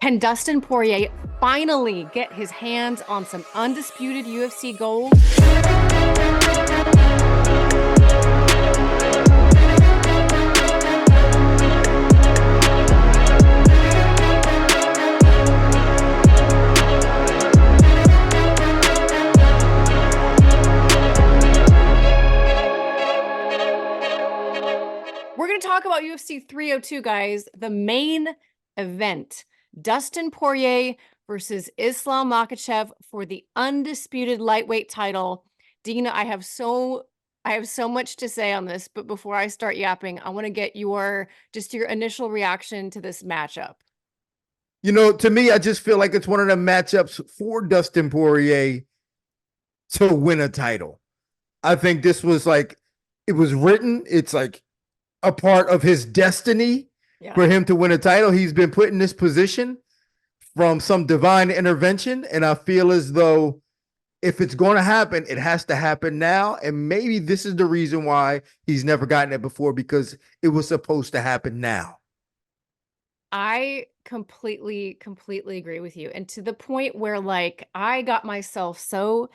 Can Dustin Poirier finally get his hands on some undisputed UFC gold? We're going to talk about UFC 302, guys, the main event. Dustin Poirier versus Islam Makhachev for the undisputed lightweight title. Dina, I have so much to say on this, but before I start yapping, I want to get your initial reaction to this matchup. You know, to me, I just feel like it's one of the matchups for Dustin Poirier to win a title. I think this was like, it was written. It's like a part of his destiny for him to win a title. He's been put in this position from some divine intervention. And I feel as though if it's going to happen, it has to happen now. And maybe this is the reason why he's never gotten it before, because it was supposed to happen now. I completely agree with you. And to the point where, like, I got myself so,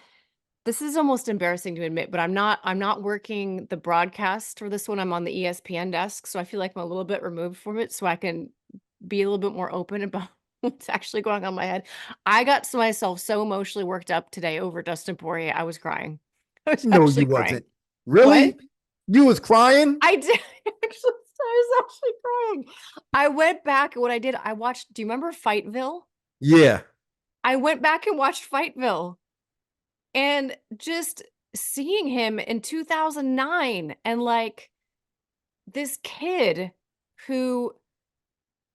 this is almost embarrassing to admit, but I'm not working the broadcast for this one. I'm on the ESPN desk. So I feel like I'm a little bit removed from it, so I can be a little bit more open about what's actually going on in my head. I got myself so emotionally worked up today over Dustin Poirier. I was crying. I was No, actually you crying. wasn't. Really? What? You was crying? I did. Actually, I was actually crying. I went back, and what I did, I watched, do you remember Fightville? Yeah. I went back and watched Fightville, and just seeing him in 2009, and like this kid who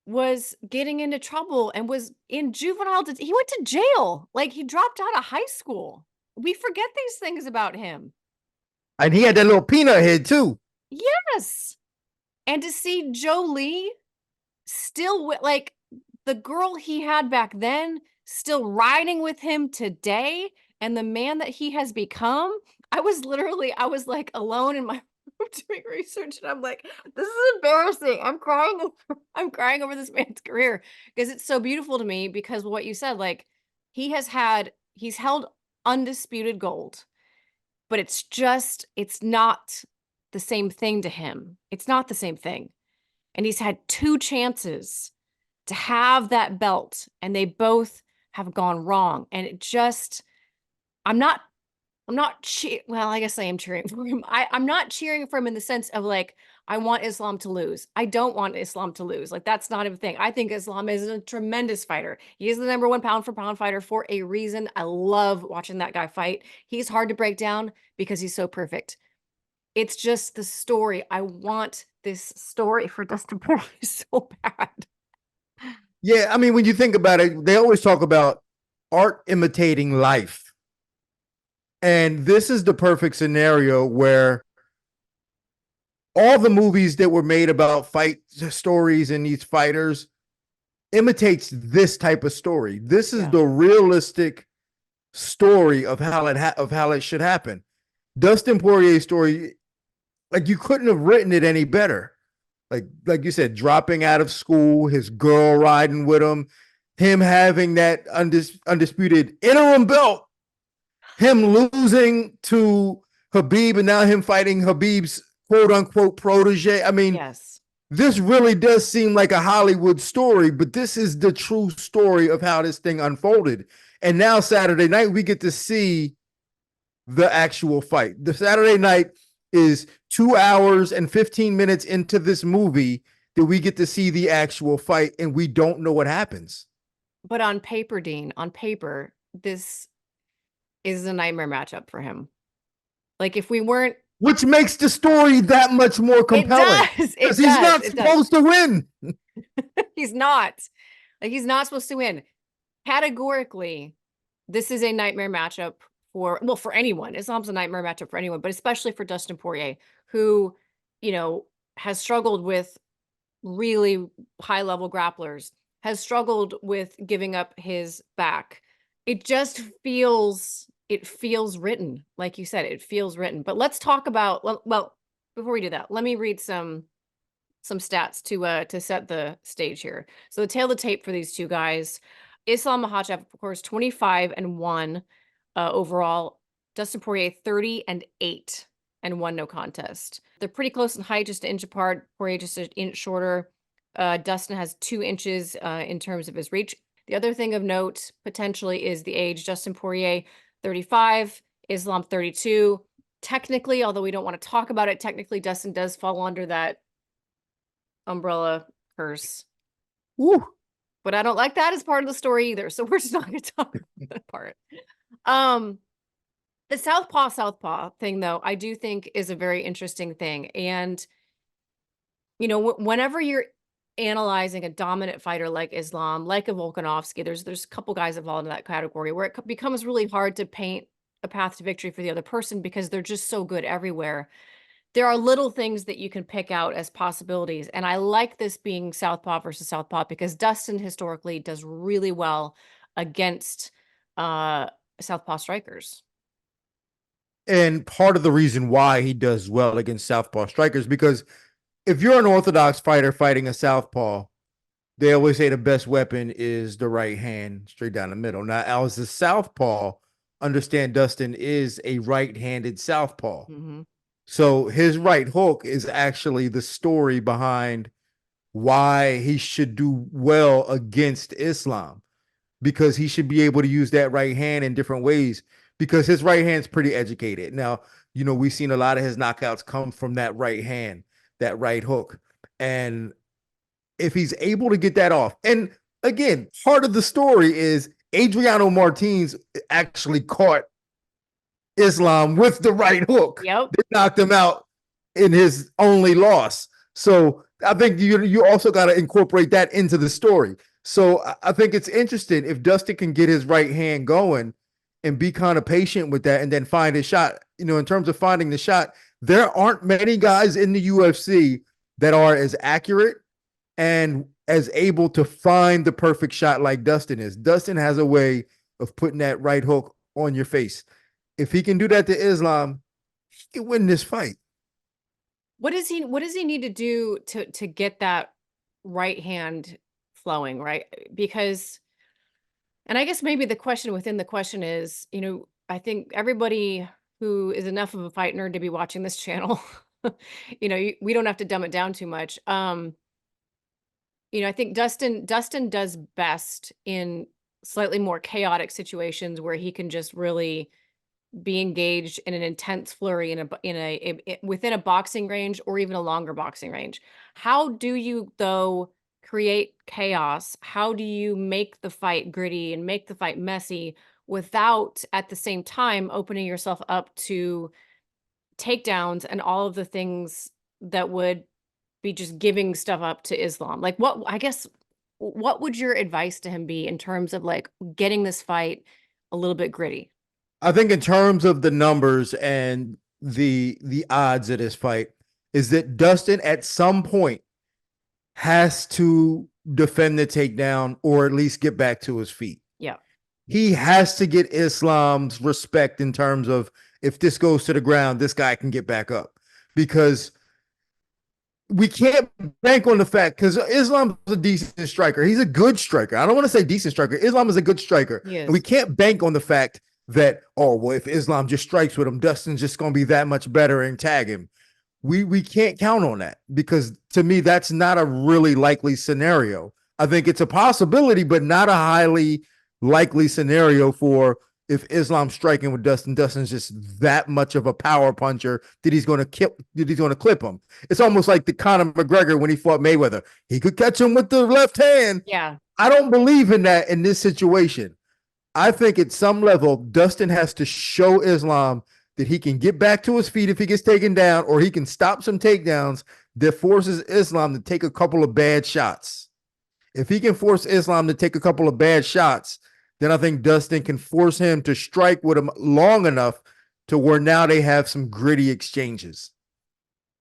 was getting into trouble and was in juvenile, he went to jail. Like, he dropped out of high school. We forget these things about him. And he had that little peanut head too. Yes. And to see Jolie still with, like, the girl he had back then still riding with him today, and the man that he has become. I was like alone in my room doing research, and I'm like, this is embarrassing. I'm crying over this man's career, because it's so beautiful to me, because what you said, like, he's held undisputed gold, but it's not the same thing to him. It's not the same thing. And he's had two chances to have that belt, and they both have gone wrong. And it just, I'm not well, I guess I am cheering for him. I'm not cheering for him in the sense of, like, I want Islam to lose. I don't want Islam to lose. Like, that's not a thing. I think Islam is a tremendous fighter. He is the #1 pound for pound fighter for a reason. I love watching that guy fight. He's hard to break down because he's so perfect. It's just the story. I want this story for Dustin Poirier so bad. Yeah, I mean, when you think about it, they always talk about art imitating life. And this is the perfect scenario where all the movies that were made about fight stories and these fighters imitates this type of story. This is the realistic story of how it should happen. Dustin Poirier's story, like, you couldn't have written it any better. Like you said, dropping out of school, his girl riding with him having that undisputed interim belt, him losing to Khabib, and now him fighting Khabib's quote unquote protege. I mean, this really does seem like a Hollywood story, but this is the true story of how this thing unfolded. And now Saturday night, we get to see the actual fight. The Saturday night is 2 hours and 15 minutes into this movie that we get to see the actual fight, and we don't know what happens. But on paper, Dean, this is a nightmare matchup for him. Like, if we weren't, which makes the story that much more compelling. Because he's not supposed to win. He's not. Like, he's not supposed to win. Categorically, this is a nightmare matchup for anyone. Islam's a nightmare matchup for anyone, but especially for Dustin Poirier, who, has struggled with really high-level grapplers, has struggled with giving up his back. It just feels written. Like you said, it feels written. But let's talk about, well, before we do that, let me read some some stats to set the stage here. So the tail of the tape for these two guys, Islam Makhachev, of course, 25-1 overall. Dustin Poirier 30-8 and 1 no contest. They're pretty close in height, just an inch apart. Poirier just an inch shorter. Dustin has 2 inches in terms of his reach. The other thing of note potentially is the age. Dustin Poirier 35, Islam 32. Technically, although we don't want to talk about it, technically Dustin does fall under that umbrella curse. Woo. But I don't like that as part of the story either. So we're just not going to talk about that part. The Southpaw thing, though, I do think is a very interesting thing. And, you know, whenever you're analyzing a dominant fighter like Islam, like a Volkanovski, there's a couple guys involved in that category where it becomes really hard to paint a path to victory for the other person because they're just so good everywhere. There are little things that you can pick out as possibilities. And I like this being Southpaw versus Southpaw because Dustin historically does really well against Southpaw strikers. And part of the reason why he does well against Southpaw strikers, because if you're an orthodox fighter fighting a Southpaw, they always say the best weapon is the right hand straight down the middle. Now, as a Southpaw, understand Dustin is a right-handed Southpaw. Mm-hmm. So his right hook is actually the story behind why he should do well against Islam, because he should be able to use that right hand in different ways because his right hand's pretty educated. Now, you know, we've seen a lot of his knockouts come from that right hand, that right hook. And if he's able to get that off, and again, part of the story is Adriano Martins actually caught Islam with the right hook. Yep. They knocked him out in his only loss. So I think you also got to incorporate that into the story. So I think it's interesting if Dustin can get his right hand going and be kind of patient with that and then find his shot. You know, in terms of finding the shot, there aren't many guys in the UFC that are as accurate and as able to find the perfect shot like Dustin is. Dustin has a way of putting that right hook on your face. If he can do that to Islam, he can win this fight. What does he need to do to get that right hand flowing, right? Because, and I guess maybe the question within the question is, you know, I think everybody who is enough of a fight nerd to be watching this channel, you know, we don't have to dumb it down too much. You know, I think Dustin does best in slightly more chaotic situations where he can just really be engaged in an intense flurry within a boxing range or even a longer boxing range. How do you, though, create chaos? How do you make the fight gritty and make the fight messy without at the same time opening yourself up to takedowns and all of the things that would be just giving stuff up to Islam? Like, what would your advice to him be in terms of like getting this fight a little bit gritty? I think in terms of the numbers and the odds of this fight is that Dustin at some point has to defend the takedown or at least get back to his feet. Yeah. He has to get Islam's respect in terms of if this goes to the ground, this guy can get back up, because we can't bank on the fact, because Islam's a decent striker. He's a good striker. I don't want to say decent striker. Islam is a good striker. Yes. And we can't bank on the fact that, oh, well, if Islam just strikes with him, Dustin's just going to be that much better and tag him. We can't count on that, because to me, that's not a really likely scenario. I think it's a possibility, but not a highly likely scenario for if Islam's striking with Dustin. Dustin's just that much of a power puncher that he's going to clip him. It's almost like the Conor McGregor when he fought Mayweather. He could catch him with the left hand. Yeah. I don't believe in that in this situation. I think at some level, Dustin has to show Islam that he can get back to his feet if he gets taken down, or he can stop some takedowns that forces Islam to take a couple of bad shots. If he can force Islam to take a couple of bad shots, then I think Dustin can force him to strike with him long enough to where now they have some gritty exchanges.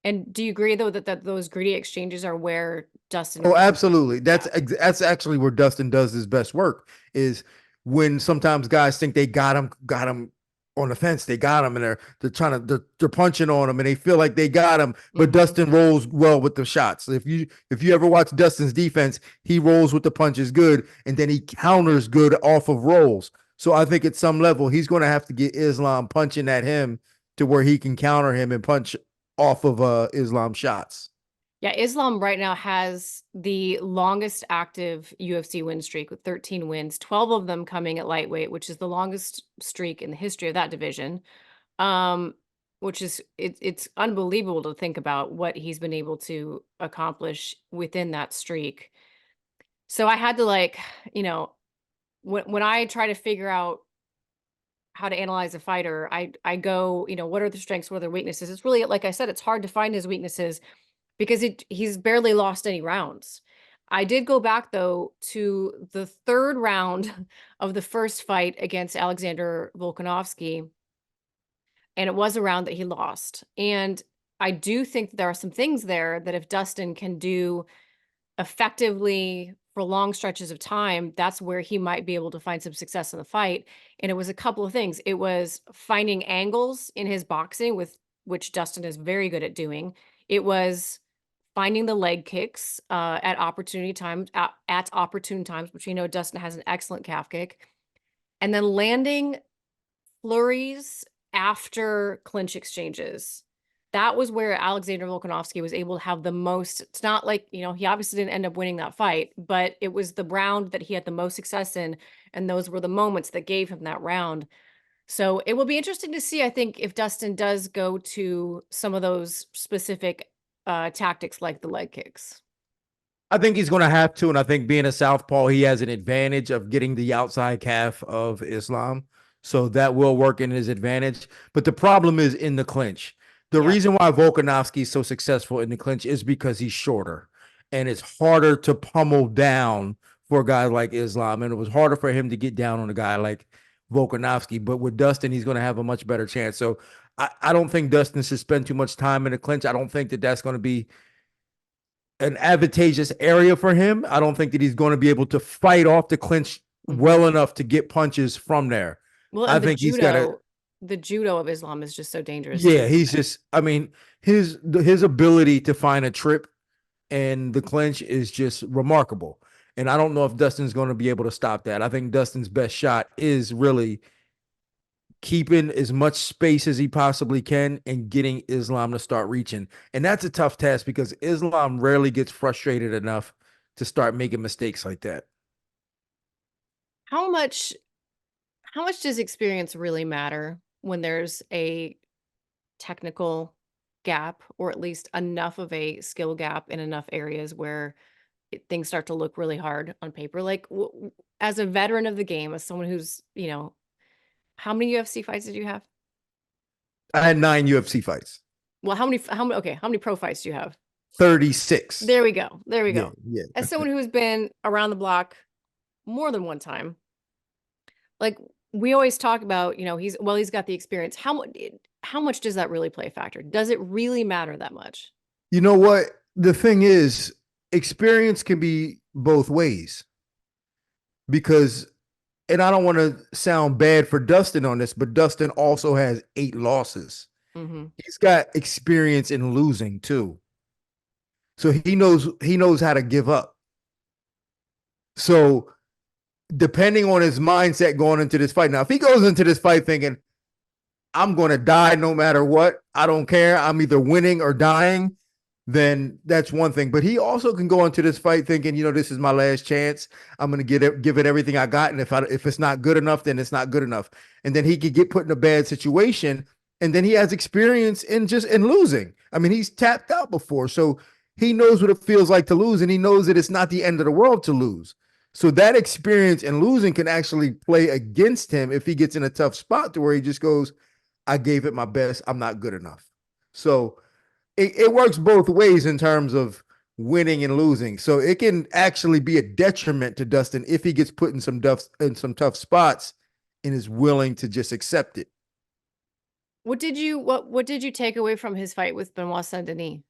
And do you agree, though, that those gritty exchanges are where Dustin? Oh, absolutely. That's actually where Dustin does his best work, is when sometimes guys think they got him on the fence. They got him, and they're trying to they're punching on him, and they feel like they got him. But Mm-hmm. Dustin rolls well with the shots. If you ever watch Dustin's defense, he rolls with the punches good, and then he counters good off of rolls. So I think at some level he's going to have to get Islam punching at him to where he can counter him and punch off of Islam shots. Yeah, Islam right now has the longest active UFC win streak with 13 wins, 12 of them coming at lightweight, which is the longest streak in the history of that division. Um, which is it's unbelievable to think about what he's been able to accomplish within that streak. So I had to like, you know, when I try to figure out how to analyze a fighter, I go, you know, what are the strengths, what are their weaknesses? It's really like I said, it's hard to find his weaknesses because he's barely lost any rounds. I did go back though to the third round of the first fight against Alexander Volkanovski, and it was a round that he lost. And I do think that there are some things there that if Dustin can do effectively for long stretches of time, that's where he might be able to find some success in the fight. And it was a couple of things. It was finding angles in his boxing, with which Dustin is very good at doing. It was finding the leg kicks at opportune times, which we know Dustin has an excellent calf kick, and then landing flurries after clinch exchanges. That was where Alexander Volkanovski was able to have the most. It's not like, you know, he obviously didn't end up winning that fight, but it was the round that he had the most success in, and those were the moments that gave him that round. So it will be interesting to see, I think, if Dustin does go to some of those specific tactics like the leg kicks. I think he's going to have to, and I think being a southpaw, he has an advantage of getting the outside calf of Islam, so that will work in his advantage. But the problem is in the clinch. The Yep. reason why Volkanovski is so successful in the clinch is because he's shorter, and it's harder to pummel down for a guy like Islam, and it was harder for him to get down on a guy like Volkanovski. But with Dustin, he's going to have a much better chance. So I don't think Dustin should spend too much time in the clinch. I don't think that that's going to be an advantageous area for him. I don't think that he's going to be able to fight off the clinch well enough to get punches from there. Well, I and think he's got to, the judo of Islam is just so dangerous yeah, too. he's just, I mean, his ability to find a trip and the clinch is just remarkable. And I don't know if Dustin's going to be able to stop that. I think Dustin's best shot is really keeping as much space as he possibly can and getting Islam to start reaching. And that's a tough task because Islam rarely gets frustrated enough to start making mistakes like that. How much how much does experience really matter when there's a technical gap, or at least enough of a skill gap in enough areas where things start to look really hard on paper? Like as a veteran of the game, as someone who's, you know, how many UFC fights did you have? I had 9 UFC fights, Well, how many pro fights do you have? 36. There we go. There we Yeah, go. yeah. As someone who's been around the block more than one time, like we always talk about, you know, he's got the experience. How much does that really play a factor? Does it really matter that much? You know what? The thing is, experience can be both ways because, and I don't want to sound bad for Dustin on this, but Dustin also has 8 losses. Hmm. He's got experience in losing too. So he knows how to give up. So depending on his mindset going into this fight. Now, if he goes into this fight thinking, I'm going to die no matter what, I don't care, I'm either winning or dying, then that's one thing. But he also can go into this fight thinking, you know, this is my last chance. I'm going to give it everything I got. And if it's not good enough, then it's not good enough. And then he could get put in a bad situation. And then he has experience in losing. I mean, he's tapped out before. So he knows what it feels like to lose. And he knows that it's not the end of the world to lose. So that experience in losing can actually play against him if he gets in a tough spot to where he just goes, I gave it my best. I'm not good enough. So it works both ways in terms of winning and losing. So it can actually be a detriment to Dustin if he gets put in some tough spots and is willing to just accept it. What did you take away from his fight with Benoit Saint-Denis?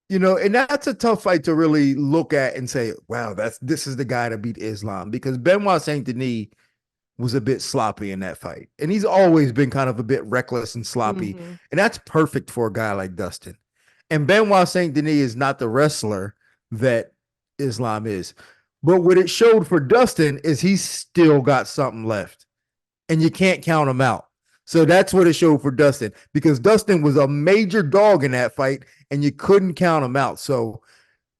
You know, and that's a tough fight to really look at and say, wow, this is the guy to beat Islam, because Benoit Saint Denis was a bit sloppy in that fight. And he's always been kind of a bit reckless and sloppy. Mm-hmm. And that's perfect for a guy like Dustin. And Benoit Saint-Denis is not the wrestler that Islam is. But what it showed for Dustin is he's still got something left. And you can't count him out. So that's what it showed for Dustin, because Dustin was a major dog in that fight and you couldn't count him out. So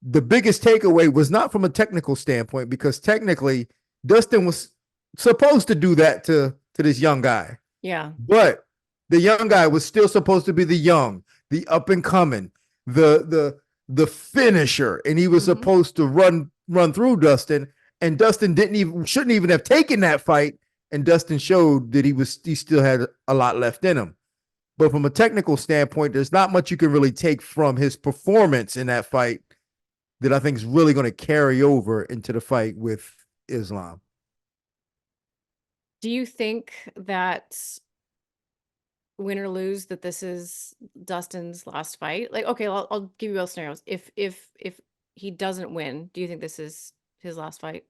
the biggest takeaway was not from a technical standpoint, because technically Dustin was supposed to do that to this young guy. Yeah. But the young guy was still supposed to be the up and coming, the finisher, and he was supposed to run through Dustin, and Dustin shouldn't even have taken that fight, and Dustin showed that he still had a lot left in him. But from a technical standpoint, there's not much you can really take from his performance in that fight that I think is really going to carry over into the fight with Islam. Do you think that, win or lose, that this is Dustin's last fight? Like, okay, I'll give you both scenarios. If he doesn't win, do you think this is his last fight?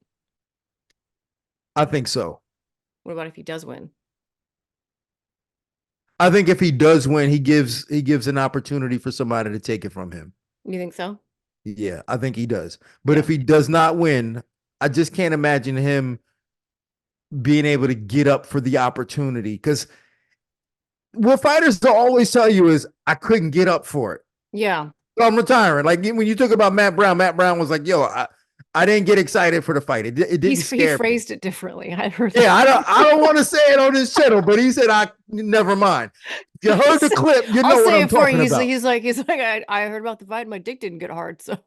I think so. What about if he does win? I think if he does win, he gives an opportunity for somebody to take it from him. You think so? Yeah, I think he does. But if he does not win, I just can't imagine him being able to get up for the opportunity. Because what fighters will always tell you is, I couldn't get up for it. Yeah. So I'm retiring. Like when you talk about Matt Brown was like, yo, I didn't get excited for the fight. It didn't scare me. He phrased it differently. I heard that. Yeah, I don't want to say it on this channel, but he said, never mind. You heard the clip, you know what I'm talking about. He's like, I heard about the fight, my dick didn't get hard, so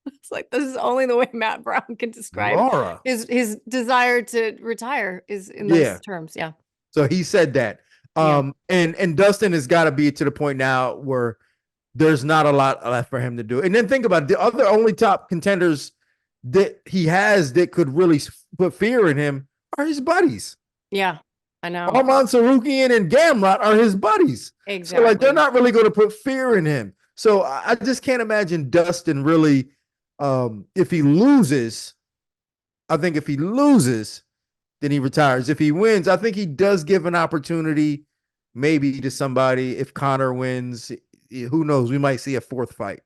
it's like, this is only the way Matt Brown can describe his desire to retire is in those terms. Yeah. So he said that. And Dustin has got to be to the point now where there's not a lot left for him to do. And then think about it, the other only top contenders that he has that could really put fear in him are his buddies. Yeah, I know. Arman Sarukian and Gamrot are his buddies. Exactly. So like, they're not really going to put fear in him. So I just can't imagine Dustin really, if he loses, I think if he loses, then he retires. If he wins, I think he does give an opportunity maybe to somebody. If Conor wins, who knows? We might see a fourth fight.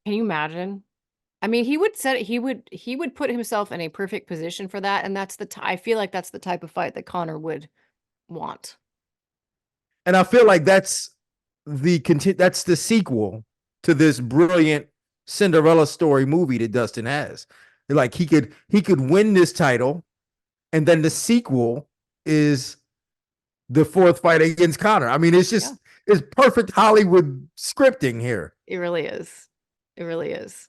Can you imagine? I mean, he would put himself in a perfect position for that, and that's I feel like that's the type of fight that Conor would want. And I feel like that's the sequel to this brilliant Cinderella story movie that Dustin has. Like he could win this title, and then the sequel is the fourth fight against Conor. I mean, it's just it's perfect Hollywood scripting here. It really is. It really is.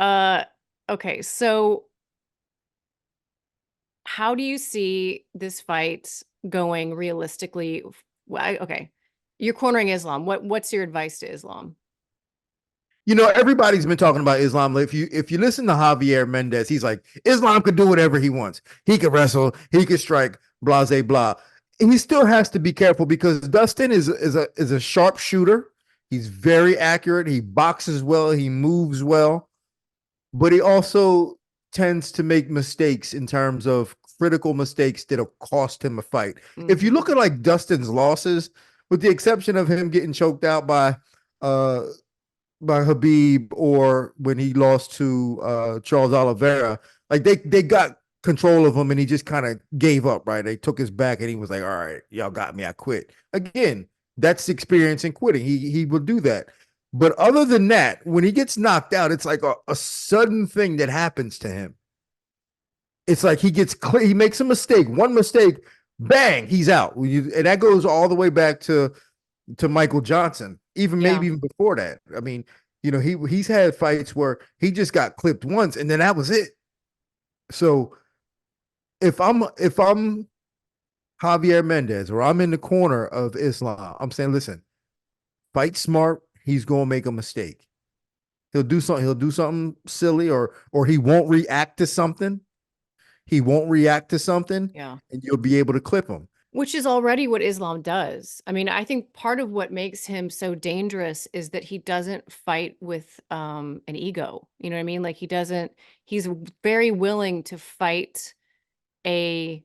Okay, so how do you see this fight going realistically? Okay, you're cornering Islam. What's your advice to Islam? You know, everybody's been talking about Islam. If you listen to Javier Mendez, he's like, Islam could do whatever he wants. He could wrestle, he could strike, blah, blah, blah. And he still has to be careful because Dustin is a sharp shooter. He's very accurate. He boxes well. He moves well. But he also tends to make mistakes in terms of critical mistakes that'll cost him a fight. Mm-hmm. If you look at like Dustin's losses, with the exception of him getting choked out by Habib, or when he lost to Charles Oliveira, like they got control of him and he just kind of gave up, right? They took his back and he was like, all right, y'all got me, I quit. Again, that's experience in quitting. He will do that. But other than that, when he gets knocked out, it's like a sudden thing that happens to him. It's like he makes a mistake, one mistake, bang, he's out. And that goes all the way back to Michael Johnson, maybe even before that. I mean, you know, he's had fights where he just got clipped once and then that was it. So if I'm Javier Mendez or I'm in the corner of Islam, I'm saying, listen, fight smart. He's going to make a mistake. He'll do something silly, or he won't react to something. Yeah. And you'll be able to clip him. Which is already what Islam does. I mean, I think part of what makes him so dangerous is that he doesn't fight with an ego. You know what I mean? Like he's very willing to fight a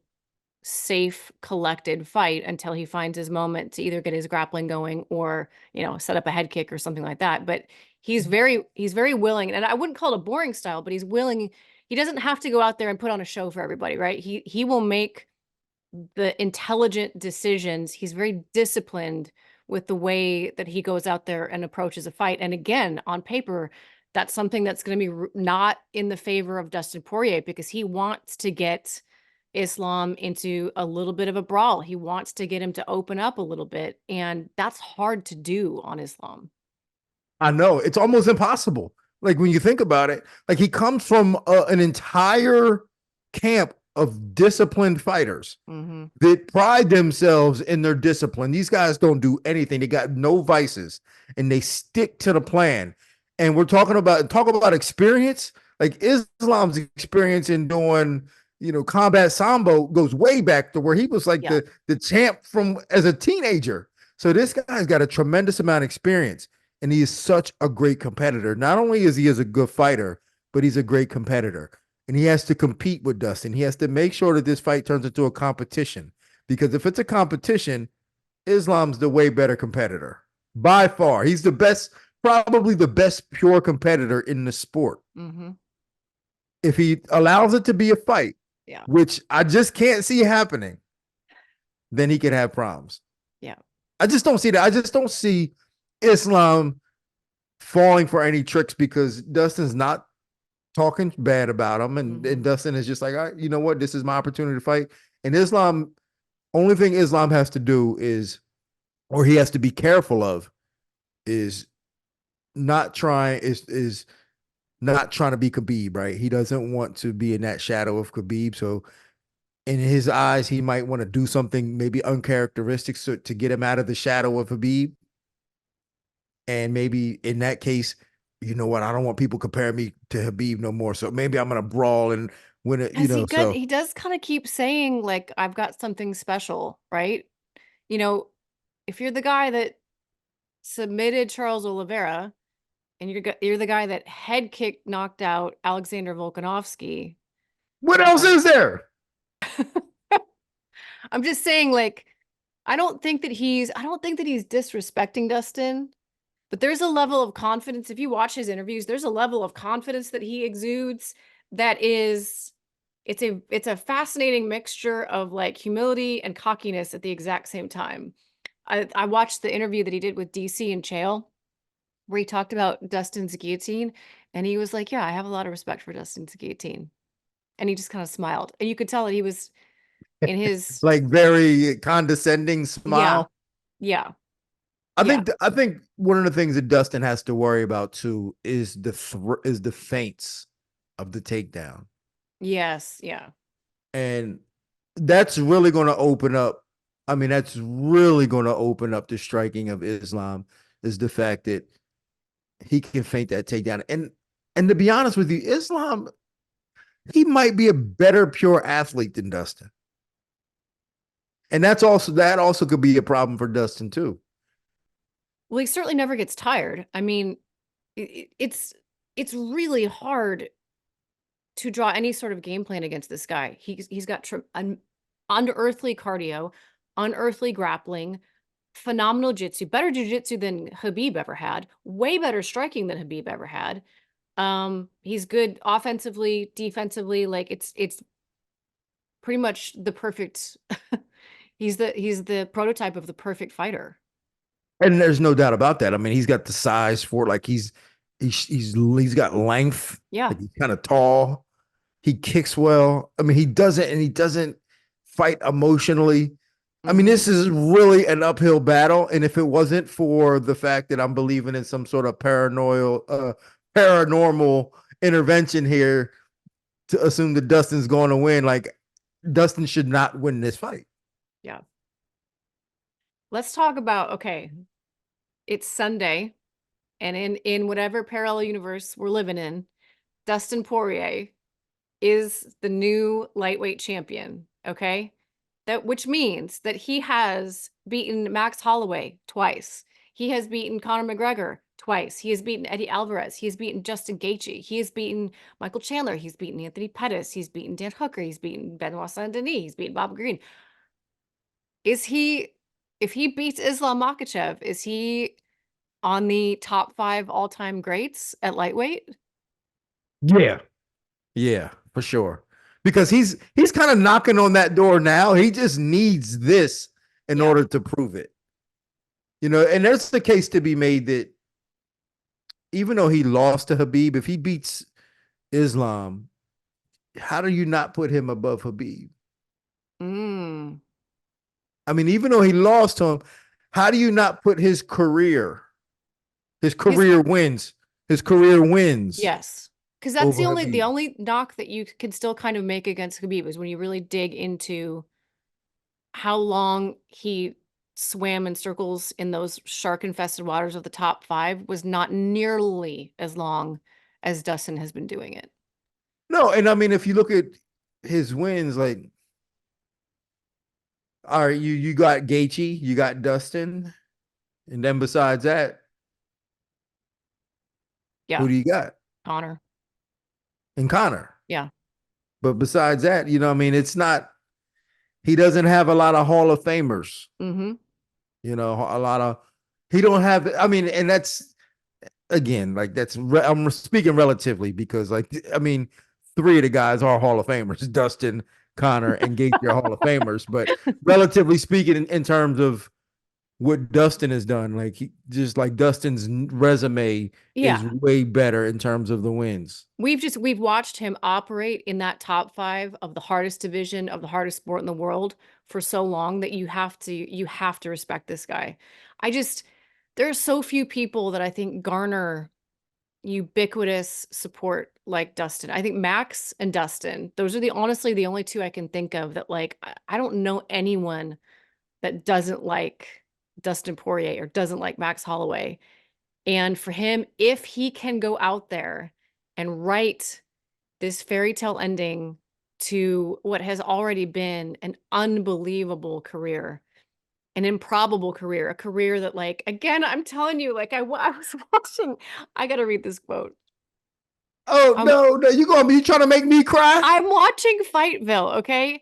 safe, collected fight until he finds his moment to either get his grappling going or, set up a head kick or something like that. But he's very willing, and I wouldn't call it a boring style, but he's willing. He doesn't have to go out there and put on a show for everybody, right? He will make the intelligent decisions. He's very disciplined with the way that he goes out there and approaches a fight. And again, on paper, that's something that's going to be not in the favor of Dustin Poirier, because he wants to get Islam into a little bit of a brawl. He wants to get him to open up a little bit. And that's hard to do on Islam. I know it's almost impossible. Like when you think about it, like he comes from an entire camp of disciplined fighters that pride themselves in their discipline. These guys don't do anything. They got no vices and they stick to the plan. And we're talk about experience. Like Islam's experience in doing, combat sambo goes way back to where he was like the champ from as a teenager. So this guy's got a tremendous amount of experience. And he is such a great competitor. Not only is he a good fighter, but he's a great competitor. And he has to compete with Dustin. He has to make sure that this fight turns into a competition. Because if it's a competition, Islam's the way better competitor. By far. He's the best, probably the best pure competitor in the sport. If he allows it to be a fight, which I just can't see happening, then he could have problems. Yeah. I just don't see that. I just don't see Islam falling for any tricks, because Dustin's not talking bad about him, and Dustin is just like, all right, you know what, this is my opportunity to fight. And Islam, only thing Islam has to do is, or he has to be careful of, is not trying not trying to be Khabib, right? He doesn't want to be in that shadow of Khabib. So in his eyes, he might want to do something maybe uncharacteristic to get him out of the shadow of Khabib. And maybe in that case, you know what, I don't want people comparing me to Khabib no more. So maybe I'm going to brawl and win it, He does kind of keep saying, like, I've got something special, right? If you're the guy that submitted Charles Oliveira and you're the guy that head kicked, knocked out Alexander Volkanovski. What else is there? I'm just saying, like, I don't think that he's disrespecting Dustin, but there's a level of confidence. If you watch his interviews, there's a level of confidence that he exudes that is, it's a fascinating mixture of like humility and cockiness at the exact same time. I watched the interview that he did with DC and Chael, where he talked about Dustin's guillotine, and he was like, yeah, I have a lot of respect for Dustin's guillotine. And he just kind of smiled. And you could tell that he was in his like very condescending smile. Yeah. I think one of the things that Dustin has to worry about too is the feints of the takedown. Yes, yeah. And that's really going to open up. I mean, that's really going to open up the striking of Islam, is the fact that he can feint that takedown. And to be honest with you, Islam, he might be a better pure athlete than Dustin. And that also could be a problem for Dustin too. Well, he certainly never gets tired. I mean, it's really hard to draw any sort of game plan against this guy. He's got unearthly cardio, unearthly grappling, phenomenal jiu-jitsu, better jiu-jitsu than Khabib ever had, way better striking than Khabib ever had. He's good offensively, defensively. Like it's pretty much the perfect. He's the prototype of the perfect fighter. And there's no doubt about that. I mean, he's got the size for it. Like he's got length. Yeah. Like he's kind of tall. He kicks well. I mean, he doesn't fight emotionally. I mean, this is really an uphill battle. And if it wasn't for the fact that I'm believing in some sort of paranormal intervention here to assume that Dustin's going to win, like Dustin should not win this fight. Yeah. Let's talk about, okay, it's Sunday, and in whatever parallel universe we're living in, Dustin Poirier is the new lightweight champion, okay? Which means that he has beaten Max Holloway twice. He has beaten Conor McGregor twice. He has beaten Eddie Alvarez. He has beaten Justin Gaethje. He has beaten Michael Chandler. He's beaten Anthony Pettis. He's beaten Dan Hooker. He's beaten Benoit Saint-Denis. He's beaten Bob Green. Is he, if he beats Islam Makhachev, is he on the top 5 all-time greats at lightweight? Yeah. Yeah, for sure. Because he's kind of knocking on that door now. He just needs this in Yeah. order to prove it. And there's the case to be made that even though he lost to Habib, if he beats Islam, how do you not put him above Habib? Mm. I mean, even though he lost to him, how do you not put his career wins, Yes. Because that's over the Habib? only knock that you can still kind of make against Khabib is when you really dig into how long he swam in circles in those shark-infested waters of the top 5 was not nearly as long as Dustin has been doing it. No, and I mean, if you look at his wins, like, all right, you got Gaethje, you got Dustin, and then besides that, Yeah, who do you got? Connor. And Connor. Yeah. But besides that, I mean, it's not. He doesn't have a lot of Hall of Famers. Mm-hmm. A lot of. He don't have. I mean, and that's again, like I'm speaking relatively because, like, I mean, 3 of the guys are Hall of Famers: Dustin, Connor, and Gaethje are Hall of Famers. But relatively speaking, in terms of what Dustin has done, like just like Dustin's resume is Yeah. way better in terms of the wins. We've watched him operate in that top 5 of the hardest division of the hardest sport in the world for so long that you have to respect this guy. There are so few people that I think garner ubiquitous support like Dustin. I think Max and Dustin, those are honestly the only 2 I can think of that, like, I don't know anyone that doesn't like Dustin Poirier or doesn't like Max Holloway. And for him, if he can go out there and write this fairy tale ending to what has already been an unbelievable career, an improbable career, a career that, like, again, I'm telling you, like, I was watching, I got to read this quote. Oh Um, no, no, you trying to make me cry? I'm watching Fightville, okay?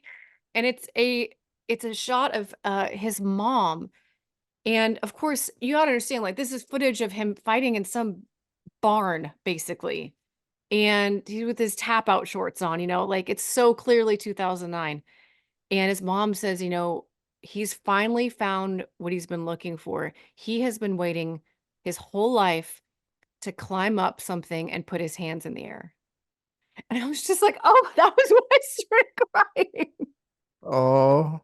And it's a shot of his mom. And of course, you gotta understand, like, this is footage of him fighting in some barn, basically. And he's with his tap out shorts on, like, it's so clearly 2009. And his mom says, he's finally found what he's been looking for. He has been waiting his whole life to climb up something and put his hands in the air. And I was just like, oh, that was when I started crying. Oh,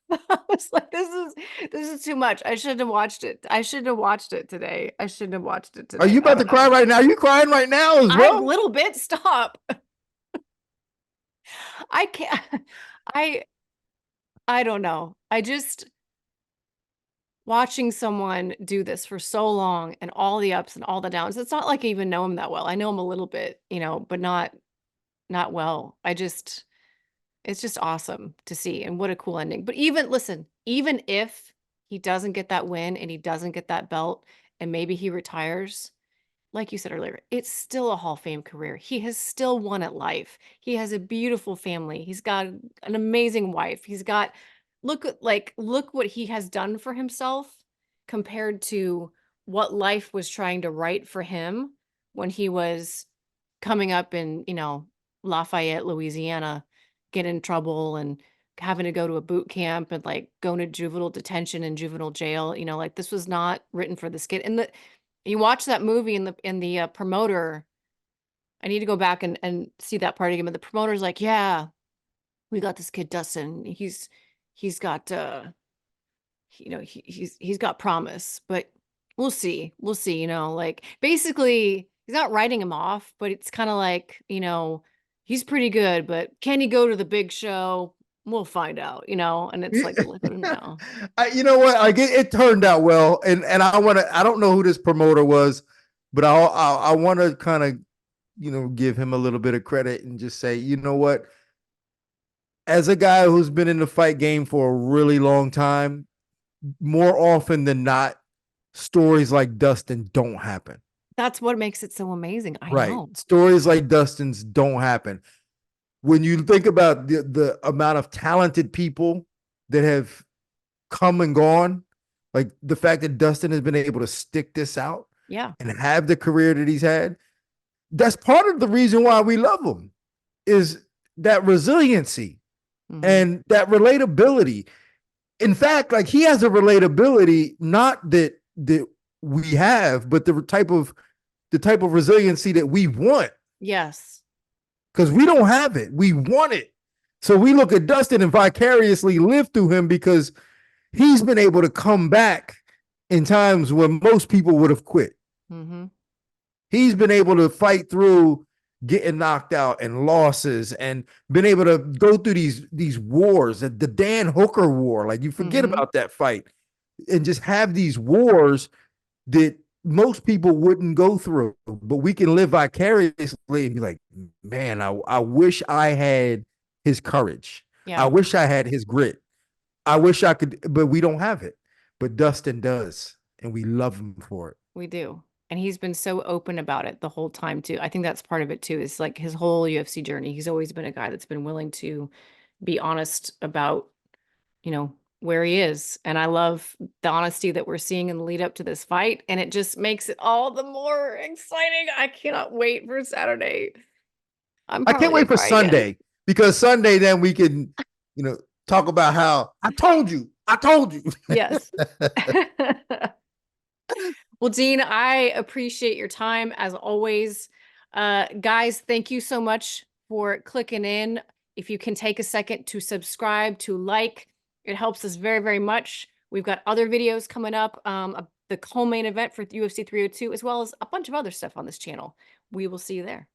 I was like, this is too much. I shouldn't have watched it. I shouldn't have watched it today. I shouldn't have watched it are you today. I about to don't cry know. right now? Are you crying right now as I well? little bit stop. I can't. I I don't know. I just watching someone do this for so long and all the ups and all the downs. It's not like I even know him that well. I know him a little bit, but not well. It's just awesome to see, and what a cool ending. But even if he doesn't get that win and he doesn't get that belt and maybe he retires, like you said earlier, it's still a Hall of Fame career. He has still won at life. He has a beautiful family. He's got an amazing wife. Look what he has done for himself compared to what life was trying to write for him when he was coming up in, Lafayette, Louisiana, get in trouble and having to go to a boot camp and, like, going to juvenile detention and juvenile jail. Like, this was not written for this kid. And you watch that movie and the promoter, I need to go back and see that part again, but the promoter's like, yeah, we got this kid Dustin. He's got he's got promise, but we'll see. We'll see, like, basically he's not writing him off, but it's kind of like, he's pretty good, but can he go to the big show? We'll find out, and it's like, let him know. You know what? Like it turned out well, and I don't know who this promoter was, but I want to kind of give him a little bit of credit and just say, you know what? As a guy who's been in the fight game for a really long time, more often than not, stories like Dustin don't happen. That's what makes it so amazing. I Right. know. Stories like Dustin's don't happen. When you think about the amount of talented people that have come and gone, like the fact that Dustin has been able to stick this out Yeah. and have the career that he's had, that's part of the reason why we love him, is that resiliency Mhm. and that relatability. In fact, like he has a relatability not that we have, but the type of resiliency that we want, Yes. because we don't have it. We want it. So we look at Dustin and vicariously live through him because he's been able to come back in times when most people would have quit. Mm-hmm. He's been able to fight through getting knocked out and losses, and been able to go through these wars, the Dan Hooker war. Like you forget Mm-hmm. about that fight, and just have these wars that most people wouldn't go through, but we can live vicariously and be like, man, I wish I had his courage. I Yeah, wish I had his grit. I wish I could, but we don't have it. But Dustin does, and we love him for it. we do. And he's been so open about it the whole time too. I think that's part of it too, is like his whole UFC journey. He's always been a guy that's been willing to be honest about, where he is. And I love the honesty that we're seeing in the lead up to this fight. And it just makes it all the more exciting. I cannot wait for Saturday. I'm I can't probably gonna wait for cry again. Sunday, because Sunday then we can, talk about how I told you, I told you. Yes. Well, Dean, I appreciate your time as always. Guys, thank you so much for clicking in. If you can take a second to subscribe, to like, it helps us very, very much. We've got other videos coming up, the co-main event for UFC 302, as well as a bunch of other stuff on this channel. We will see you there.